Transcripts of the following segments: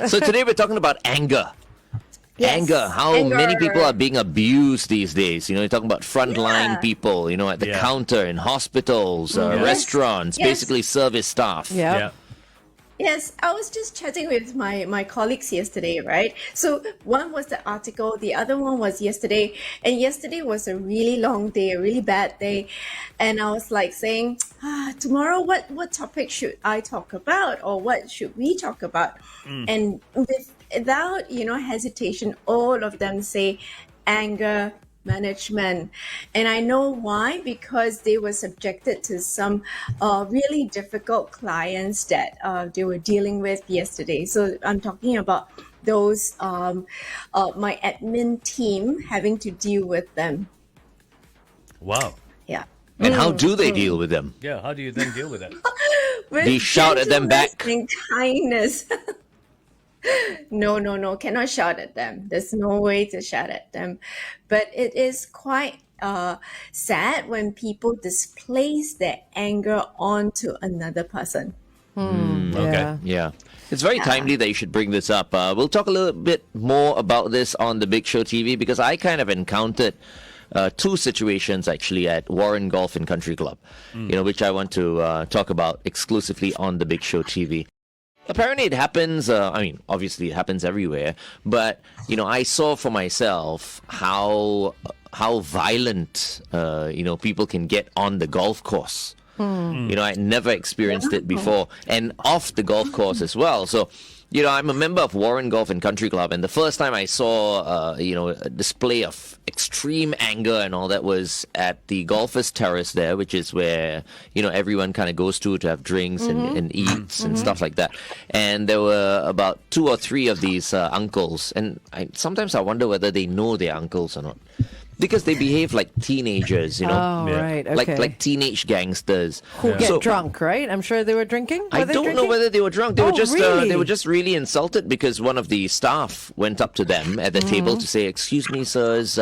So today we're talking about anger. Yes, Anger, how anger. many people are being abused these days. You're talking about frontline people, at the counter, in hospitals, restaurants, Yes. basically service staff. Yeah. Yes, I was just chatting with my colleagues yesterday, right? So one was the article, the other one was yesterday, and yesterday was a really long day, a really bad day, and I was like saying, tomorrow, what topic should I talk about, or what should we talk about? And without hesitation, all of them say anger management. And I know why, because they were subjected to some really difficult clients that they were dealing with yesterday. So I'm talking about those my admin team having to deal with them. Wow. Yeah. And how do they deal with them? Yeah, how do you then deal with that? With Do you shout at them back? gentleness and kindness. No, cannot shout at them. There's no way to shout at them. But it is quite sad when people displace their anger onto another person. Okay. Yeah. It's very timely that you should bring this up. We'll talk a little bit more about this on the Big Show TV because I kind of encountered two situations actually at Warren Golf and Country Club, which I want to talk about exclusively on the Big Show TV. Apparently it happens, obviously it happens everywhere, but, I saw for myself how violent, people can get on the golf course. I never experienced it before, and off the golf course as well. So, I'm a member of Warren Golf and Country Club, and the first time I saw, a display of extreme anger and all that was at the Golfers Terrace there, which is where, everyone kind of goes to have drinks and eats and stuff like that. And there were about 2 or 3 of these uncles, and sometimes I wonder whether they know they're uncles or not. Because they behave like teenagers, Oh, right. Okay. like teenage gangsters Who get drunk, right? I'm sure they were drinking. I don't know whether they were drunk. They were just really? they were just really insulted because one of the staff went up to them at the table to say, "Excuse me, sirs,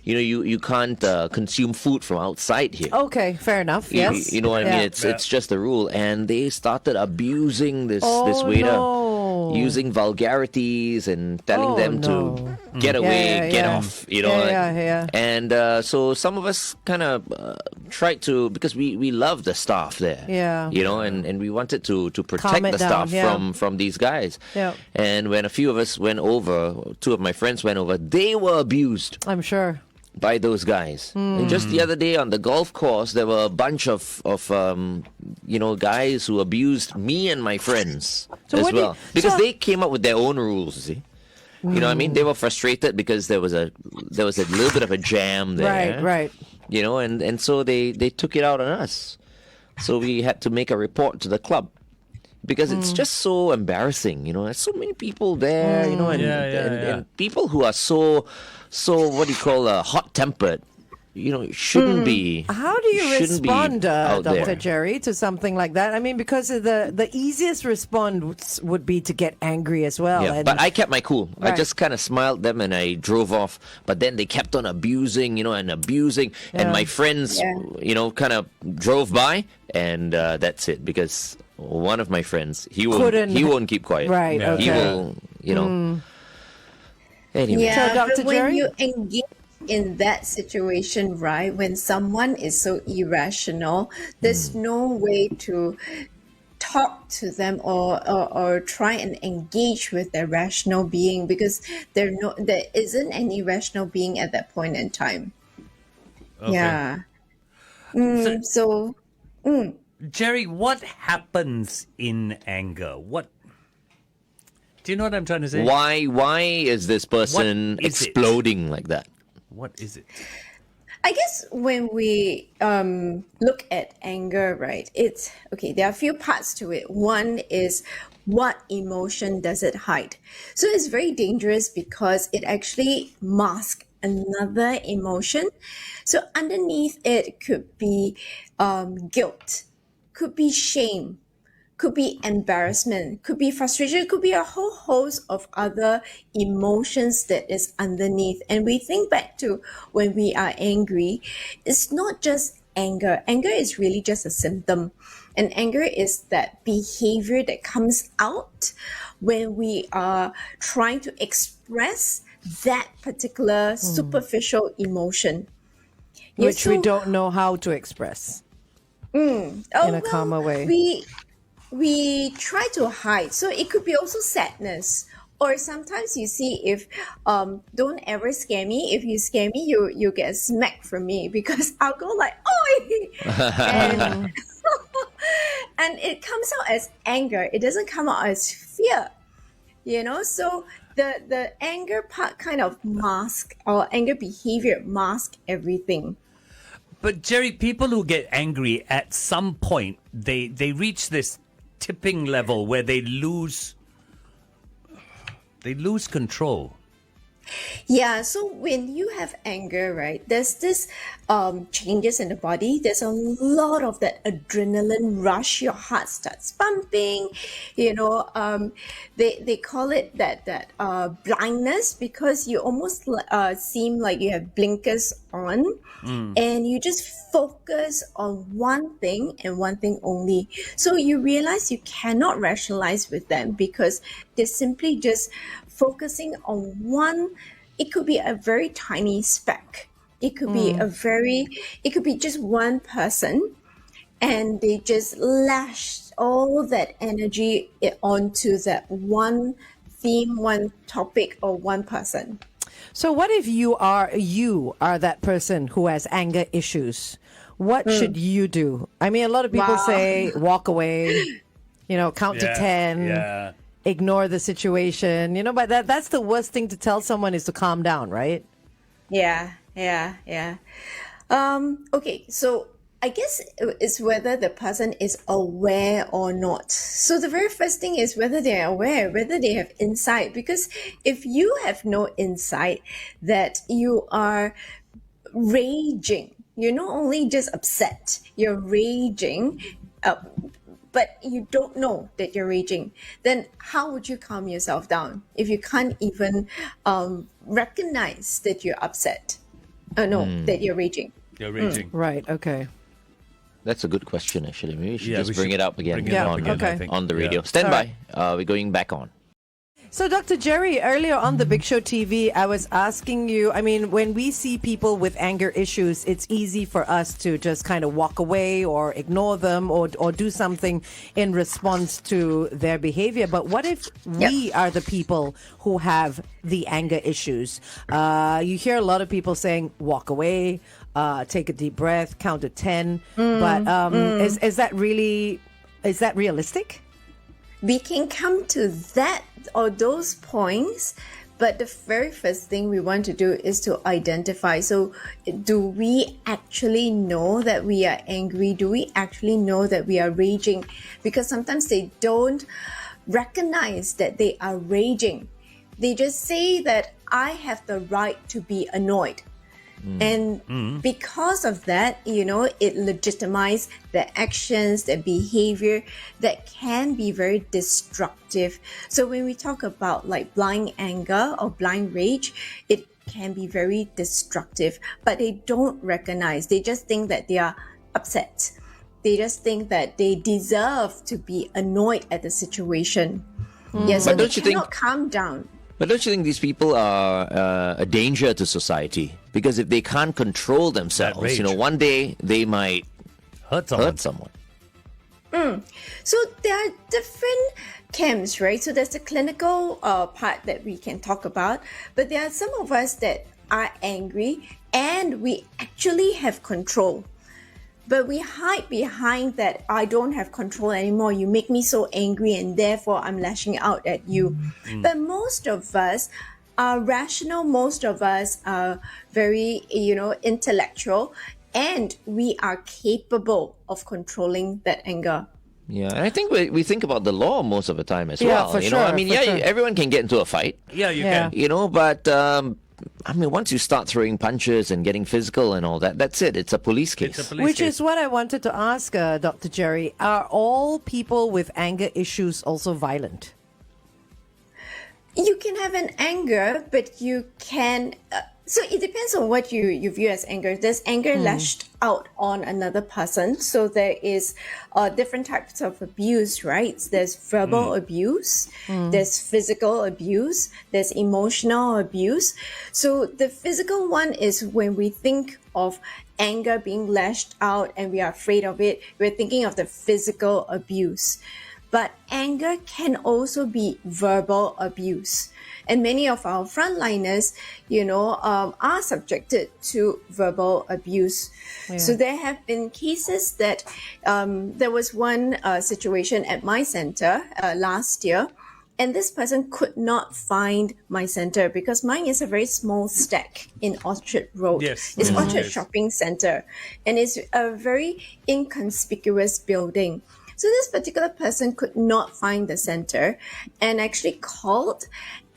you can't consume food from outside here." Okay, fair enough. Yes. You know what I mean? It's just the rule, and they started abusing this waiter. No. Using vulgarities and telling them to get away, get off, Yeah. And so some of us kind of tried to, because we love the staff there, and we wanted to protect Calm it the staff down, from these guys. Yeah. And when a few of us went over, 2 of my friends went over, they were abused I'm sure. by those guys. And just the other day on the golf course, there were a bunch of guys who abused me and my friends as well. Because they came up with their own rules, you see. You know what I mean? They were frustrated because there was a little bit of a jam there. Right. And so they took it out on us. So we had to make a report to the club. Because it's just so embarrassing, there's so many people there, and people who are so what do you call hot-tempered, shouldn't be. How do you respond, out Dr. there. Jerry, to something like that? I mean, because the easiest response would be to get angry as well. Yeah, and but I kept my cool. I Right. just kind of smiled at them and I drove off. But then they kept on abusing, and abusing. And my friends, kind of drove by, and that's it. Because one of my friends, he won't keep quiet. Right, Yeah. He okay. will, Anyway. Yeah, So, Dr. but when Jerry? you engage in that situation, right, when someone is so irrational, there's no way to talk to them or try and engage with their rational being because there isn't any rational being at that point in time. Okay. Yeah. So, Jerry, what happens in anger? Do you know what I'm trying to say? Why is this person What is it? exploding like that? What is it? I guess when we look at anger, right, it's okay, there are a few parts to it. One is what emotion does it hide? So it's very dangerous because it actually masks another emotion. So underneath it could be guilt, could be shame, could be embarrassment, could be frustration, could be a whole host of other emotions that is underneath. And we think back to when we are angry, it's not just anger. Anger is really just a symptom. And anger is that behavior that comes out when we are trying to express that particular superficial emotion. Yeah, Which we so- don't know how to express Oh, in a calmer way. We try to hide. So it could be also sadness. Or sometimes you see if don't ever scare me. If you scare me, you get a smack from me because I'll go like oi, and and it comes out as anger. It doesn't come out as fear. So the anger part kind of mask or anger behavior mask everything. But Jerry, people who get angry at some point, they reach this tipping level where they lose control. Yeah, so when you have anger, right, there's this changes in the body. There's a lot of that adrenaline rush. Your heart starts pumping. They call it that blindness because you almost seem like you have blinkers on, and you just focus on one thing and one thing only. So you realize you cannot rationalize with them because they're simply just focusing on one. It could be a very tiny speck. It could be it could be just one person, and they just lash all that energy onto that one theme, one topic, or one person. So what if you are that person who has anger issues? What should you do? I mean, a lot of people Wow. say walk away, count to 10. Yeah. Ignore the situation, but that's the worst thing to tell someone is to calm down, right? Yeah. Okay, so I guess it's whether the person is aware or not. So the very first thing is whether they're aware, whether they have insight. Because if you have no insight that you are raging, you're not only just upset, you're raging, but you don't know that you're raging, then how would you calm yourself down if you can't even recognize that you're upset? That you're raging. You're raging. Right. Okay. That's a good question, actually. Maybe we should Yeah, just we bring should it up again, bring it up again, okay. I think. on the Yeah. radio. Stand All by. We're going back on. So, Dr. Jerry, earlier on the Big Show TV, I was asking you, when we see people with anger issues, it's easy for us to just kind of walk away or ignore them or do something in response to their behavior. But what if we are the people who have the anger issues? You hear a lot of people saying, walk away, take a deep breath, count to 10. But is that realistic? We can come to that or those points, but the very first thing we want to do is to identify. So do we actually know that we are angry? Do we actually know that we are raging? Because sometimes they don't recognize that they are raging. They just say that I have the right to be annoyed. And because of that, it legitimizes their actions, their behavior that can be very destructive. So when we talk about like blind anger or blind rage, it can be very destructive, but they don't recognize. They just think that they are upset. They just think that they deserve to be annoyed at the situation. Yes, so But they don't you think- cannot calm down. But don't you think these people are a danger to society? Because if they can't control themselves, rage. one day they might Hurt someone. hurt someone. So there are different camps, right? So there's the clinical part that we can talk about, but there are some of us that are angry and we actually have control. But we hide behind that I don't have control anymore. You make me so angry and therefore I'm lashing out at you. But most of us are rational. Most of us are very, intellectual, and we are capable of controlling that anger. Yeah, and I think we think about the law most of the time as Yeah, well. for sure, for sure. Everyone can get into a fight, Yeah, you Yeah. can. but once you start throwing punches and getting physical and all that, that's it. It's a police case. It's a police Which case. is what I wanted to ask Dr. Jerry. Are all people with anger issues also violent? You can have an anger, but you can So it depends on what you view as anger. There's anger lashed out on another person. So there is different types of abuse, right? There's verbal abuse, there's physical abuse, there's emotional abuse. So the physical one is when we think of anger being lashed out and we are afraid of it, we're thinking of the physical abuse. But anger can also be verbal abuse. And many of our frontliners, are subjected to verbal abuse. Yeah. So there have been cases that there was one situation at my center last year, and this person could not find my center because mine is a very small stack in Orchard Road. Yes. It's Orchard Shopping Center, and it's a very inconspicuous building. So this particular person could not find the center and actually called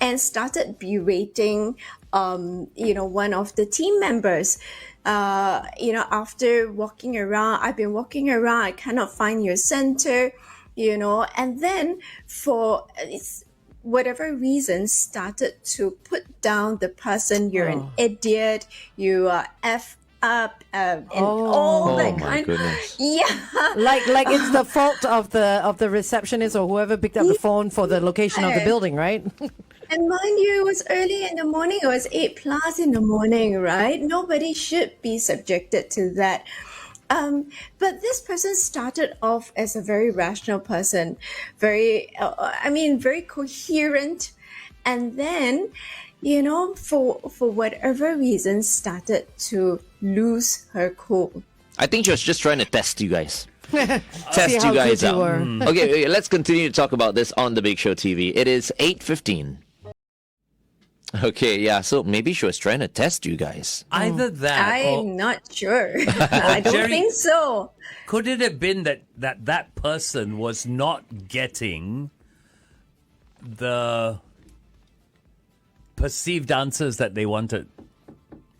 and started berating, one of the team members. After walking around, I've been walking around, I cannot find your center, and then for whatever reason started to put down the person, you're an idiot, you are F up, and all that kind of, like it's the fault of the receptionist or whoever picked up the phone for the location of the building, right? And mind you, it was early in the morning. It was 8+ in the morning, right? Nobody should be subjected to that. But this person started off as a very rational person, very coherent, and then, for whatever reason, started to lose her cool. I think she was just trying to test you guys. Test you guys out. Okay, let's continue to talk about this on the Big Show TV. It is 8:15. Okay, yeah, so maybe she was trying to test you guys. Either that I'm not sure. I don't Jerry, think so. Could it have been that person was not getting the perceived answers that they wanted?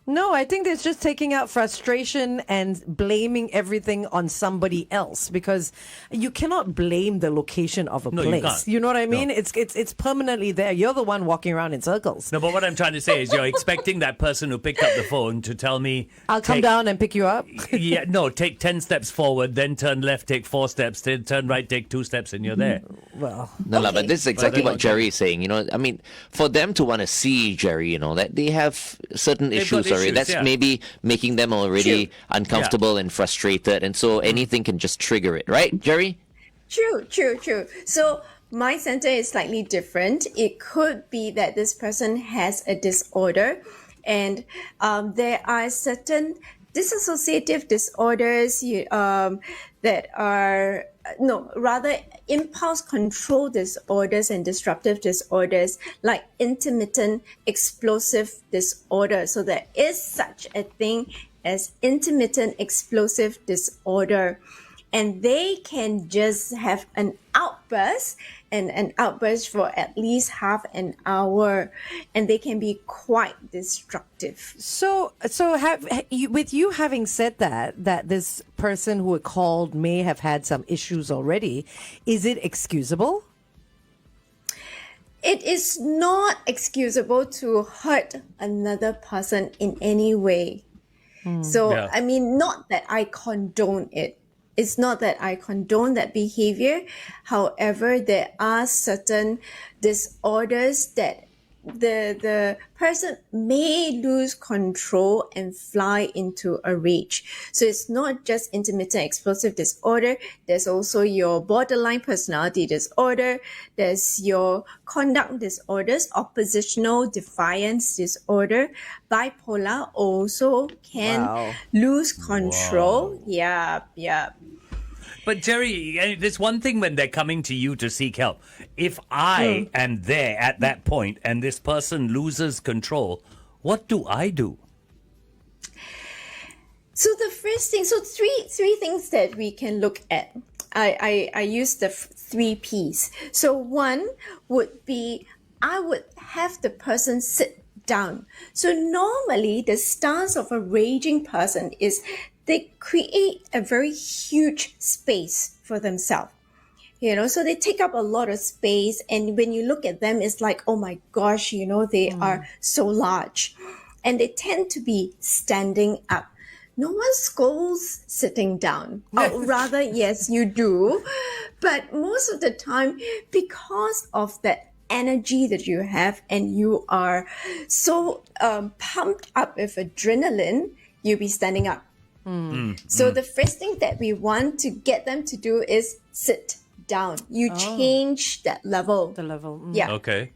No, I think it's just taking out frustration and blaming everything on somebody else, because you cannot blame the location of a place. You can't. You know what I mean? No. It's permanently there. You're the one walking around in circles. No, but what I'm trying to say is you're expecting that person who picked up the phone to tell me, I'll come down and pick you up. Take 10 steps forward, then turn left, take 4 steps, then turn right, take 2 steps, and you're there. Well, No, but this is exactly what Jerry is saying. For them to want to see Jerry, that they have certain issues already. That's maybe making them already uncomfortable and frustrated, and so anything can just trigger it, right, Jerry? True. So my center is slightly different. It could be that this person has a disorder, and there are certain dissociative disorders that are impulse control disorders and disruptive disorders, like intermittent explosive disorder. So there is such a thing as intermittent explosive disorder, and they can just have an outburst and an outburst for at least half an hour, and they can be quite destructive. So with you having said that this person who had called may have had some issues already, is it excusable? It is not excusable to hurt another person in any way. So, not that I condone it. It's not that I condone that behavior. However, there are certain disorders that the person may lose control and fly into a rage. So it's not just intermittent explosive disorder. There's also your borderline personality disorder. There's your conduct disorders, oppositional defiance disorder. Bipolar also can lose control. Yeah. But Jerry, there's one thing when they're coming to you to seek help. If I am there at that point and this person loses control, what do I do? So the first thing, three things that we can look at. I use the 3 Ps. So one would be, I would have the person sit down. So normally the stance of a raging person is they create a very huge space for themselves. So they take up a lot of space, and when you look at them, it's like, oh my gosh, they are so large. and they tend to be standing up. No one scolds sitting down. Or rather, yes, you do. But most of the time, because of that energy that you have and you are so pumped up with adrenaline, you'll be standing up. So the first thing that we want to get them to do is sit down. You change that level. The level. Yeah. Okay.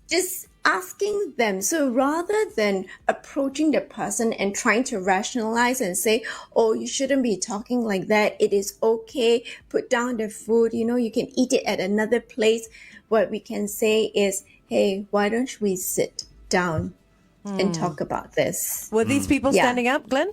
Just asking them. So rather than approaching the person and trying to rationalize and say, oh, you shouldn't be talking like that. It is okay. Put down the food. You can eat it at another place. What we can say is, hey, why don't we sit down and talk about this? Were these people standing up, Glenn?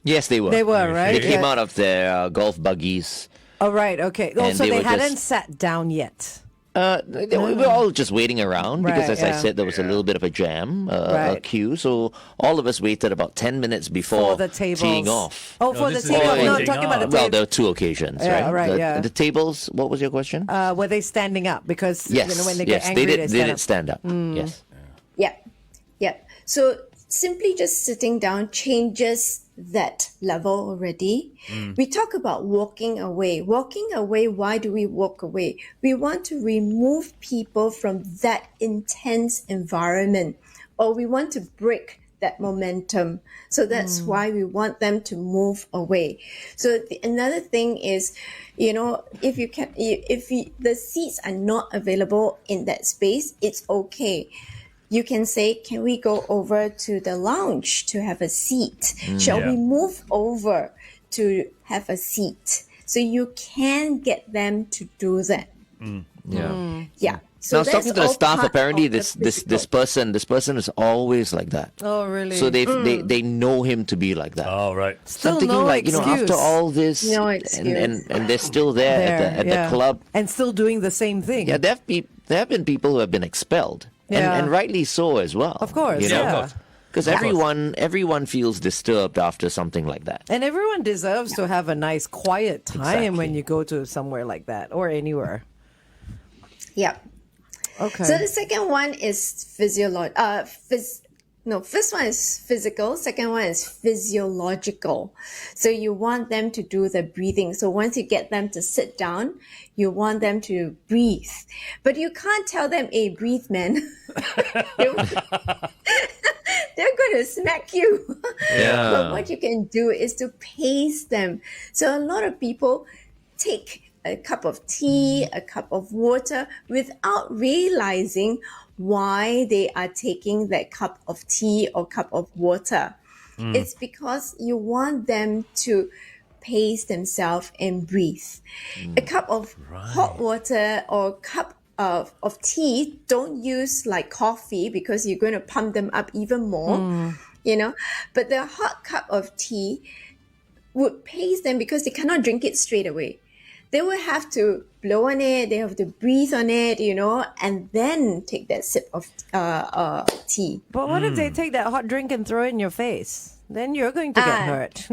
Yes, they were. They were, right? They came out of their golf buggies. Oh, right. Okay. Oh, And so they they were hadn't just- sat down yet. We were all just waiting around because, Right, as I yeah. said, there was a little bit of a jam, a Right. queue. So all of us waited about 10 minutes before For the tables. teeing off. Oh, for the this is table. waiting No, I'm talking about the Well, table. there were two occasions, Yeah, right? right, the, yeah. the tables. What was your question? Were they standing up? Because yes, when they yes, get angry, they did. They stand did up. stand up. Yes. Yeah. So simply just sitting down changes that level already. We talk about walking away. Walking away, why do we walk away? We want to remove people from that intense environment, or we want to break that momentum. So that's why we want them to move away. So another thing is, if the seats are not available in that space, it's okay. You can say, can we go over to the lounge to have a seat? Shall we move over to have a seat? So you can get them to do that. Yeah. Yeah. Now, So I was talking to the that's all staff. part Apparently, of the this physical. person is always like that. Oh, really? So they know him to be like that. Oh, right. So I'm Still thinking, no like, excuse. after all this, No and excuse. they're still there, at the club. And still doing the same thing. Yeah, there have been people who have been expelled, Yeah. and rightly so as well. Of course, you know? Yeah, of yeah. course. Because everyone feels disturbed after something like that. And everyone deserves to have a nice, quiet time Exactly. when you go to somewhere like that or anywhere. Yeah. Okay. So the second one is first one is physical, second one is physiological. So you want them to do the breathing. So once you get them to sit down, you want them to breathe. But you can't tell them, hey, breathe, man. They're going to smack you. Yeah. But what you can do is to pace them. So a lot of people take a cup of tea, a cup of water without realizing why they are taking that cup of tea or cup of water. It's because you want them to pace themselves and breathe. A cup of hot water or cup of tea, don't use like coffee because you're going to pump them up even more, But the hot cup of tea would pace them because they cannot drink it straight away. They will have to blow on it, they have to breathe on it, and then take that sip of tea. But what if they take that hot drink and throw it in your face? Then you're going to get hurt.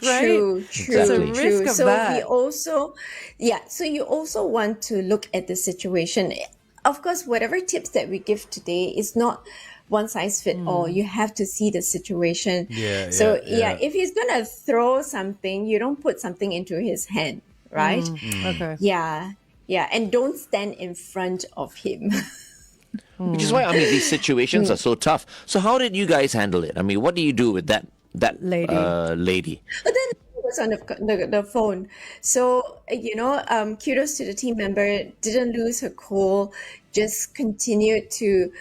Right? True, There's a true. risk of So that. we also, so you also want to look at the situation. Of course, whatever tips that we give today is not one size fit all. You have to see the situation. So if he's gonna throw something, you don't put something into his hand, right? Okay. Yeah, and don't stand in front of him. Which is why these situations are so tough. So how did you guys handle it? What do you do with that Lady. lady? But then it was on the phone. So, kudos to the team member. Didn't lose her cool. Just continued to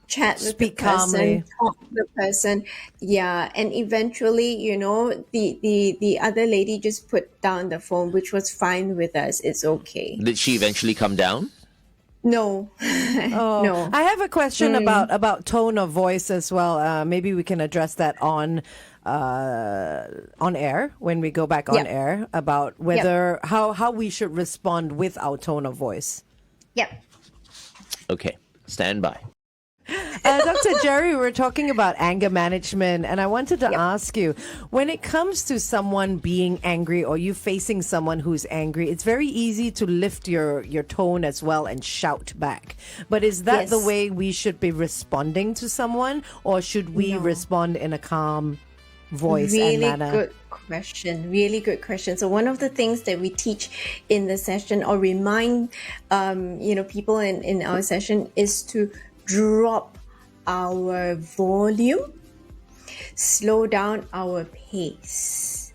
chat with Speak the person, calmly. talk to the person. Yeah. And eventually, the other lady just put down the phone, which was fine with us. It's okay. Did she eventually come down? No. Oh, No. I have a question about tone of voice as well. Maybe we can address that on air when we go back on air about whether how we should respond with our tone of voice. Yep. Okay, stand by. Dr. Jerry, we're talking about anger management, and I wanted to ask you, when it comes to someone being angry or you facing someone who's angry, it's very easy to lift your tone as well and shout back. But is that the way we should be responding to someone, or should we respond in a calm voice and manner? Good question. Really good question. So one of the things that we teach in the session or remind people in our session is to drop our volume, slow down our pace.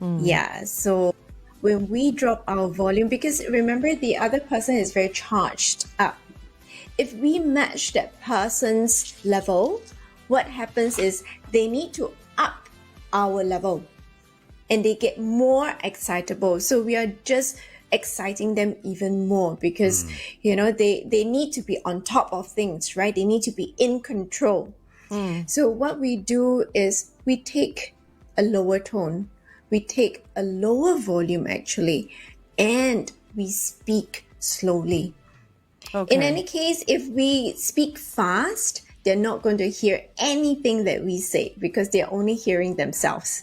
Yeah. So when we drop our volume, because remember the other person is very charged up. If we match that person's level, what happens is they need to up our level and they get more excitable. So we are just exciting them even more because, they need to be on top of things, right? They need to be in control. So what we do is we take a lower tone, we take a lower volume actually, and we speak slowly. Okay. In any case, if we speak fast, they're not going to hear anything that we say because they're only hearing themselves.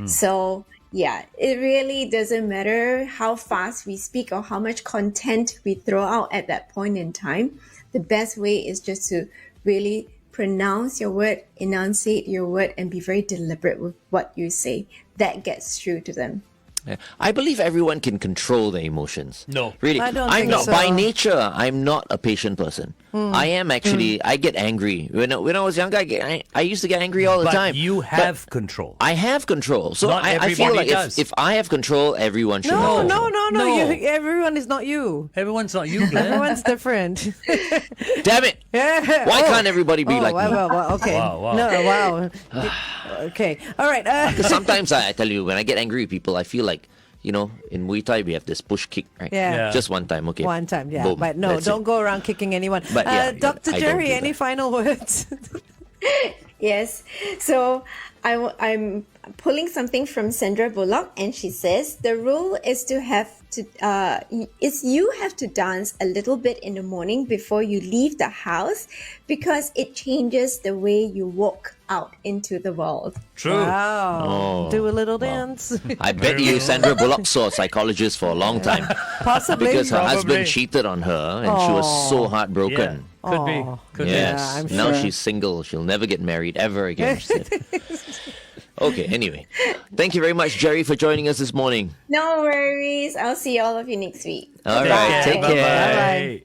So, yeah, it really doesn't matter how fast we speak or how much content we throw out at that point in time. The best way is just to really pronounce your word, enunciate your word, and be very deliberate with what you say. That gets through to them. Yeah. I believe everyone can control their emotions. No. Really. I don't I'm think not so. by nature. I'm not a patient person. I am actually. I get angry when I was younger. I used to get angry all the But time. you have control. I have control. So Not I feel everybody like does. if I have control, everyone should have No, control. No. Everyone is not you. Everyone's not you, Glenn. Everyone's different. Damn it! Yeah. Why can't everybody be like me? Wow, okay. Wow. No, wow. Okay. All right. Because sometimes I tell you, when I get angry with people, I feel like, in Muay Thai we have this push kick, right? Yeah. Just one time, okay. One time, yeah. Boom. But no, That's don't it. go around kicking anyone. But yeah, Dr. I don't Jerry, do any that. final words? Yes. So I'm pulling something from Sandra Bullock, and she says the rule is you have to dance a little bit in the morning before you leave the house because it changes the way you walk out into the world. True. Wow. Oh, Do a little dance. I bet you Sandra Bullock saw a psychologist for a long time Possibly. because her Probably. husband cheated on her and she was so heartbroken. Could be. Aw. Could Yes. Yeah, I'm Now sure. she's single. She'll never get married ever again. She said. Okay, anyway. Thank you very much, Jerry, for joining us this morning. No worries. I'll see all of you next week. All be. right, take care. Bye-bye.